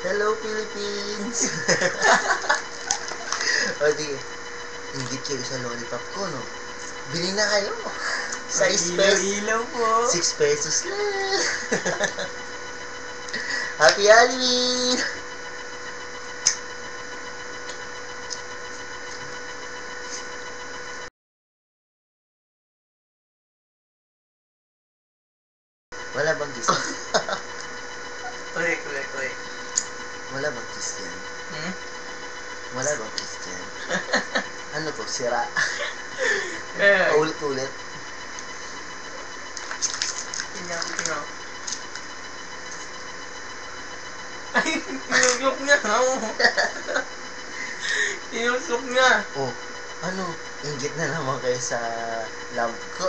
Hello, Philippines! O di, ingit kayo sa lollipop ko, no? Bili na kayo. 6 pesos. Ilaw po. 6 pesos lang. Happy Halloween! Wala bang kiss? Uy. Wala bang kiss yan? Hmm? Wala bang kiss yan? Ano to? Sira? Eh. Ulit-ulit? Tingnan. Ay, tinusok niya. Tinusok niya. Oh, ano? Inggit na naman kayo sa love ko.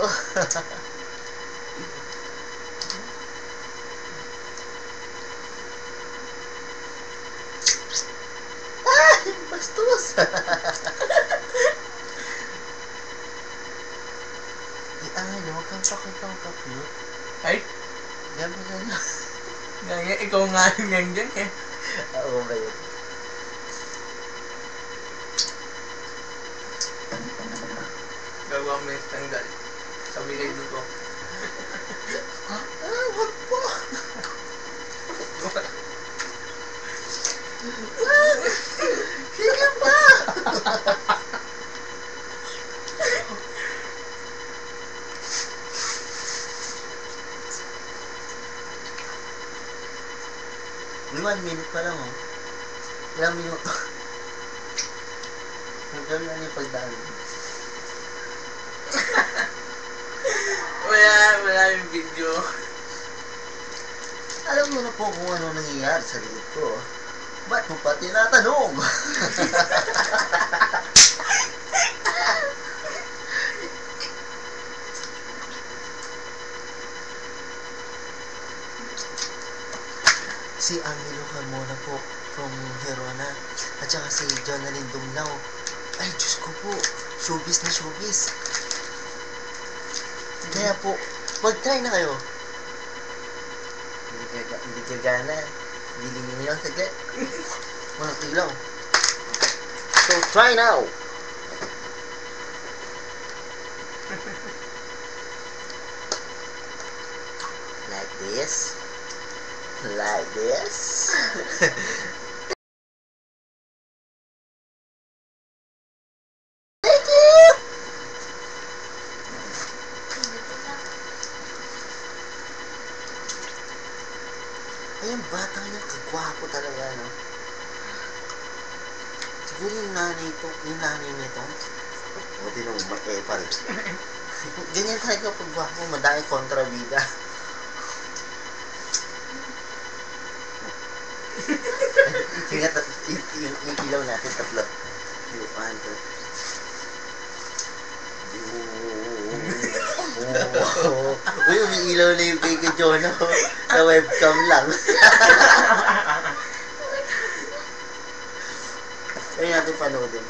Bastos! Huwag kang pakitang ka-cute. Ay, Gabi na lang. gaya, ikaw nga yung dyan eh. Oo ba yun? Gagawa mo yung tanggal. Sa bilay dito. Wag po! Sige pa! May 1 minute pa lang, oh. Ilang minuto? Hanggang na yung pagdaan. Wala yung video. Alam mo na po kung ano nangyayari sa likod ko. Ba't mo pa tinatanong? Si Angelo Carmona po from Herona at saka si Jonalyn Dumlao. Ay, Diyos ko po, showbiz na showbiz. Kaya po, mag-try na kayo. Hindi gagana. Bilingin niyo lang saglit. Mga kilaw. So, try now! Like this. Like this. Thank you! Ayun, batang yan, kagwapo talaga, no? Siguro yung nanay nito. O, di naman, makepal. Ganyan talaga pagwapo, madaming kontrabida. Yung ilaw natin, tatlo. Lupahan to. Uy, umiilaw na yung Big Jono. Sa webcam lang. Kaya natin panoodin.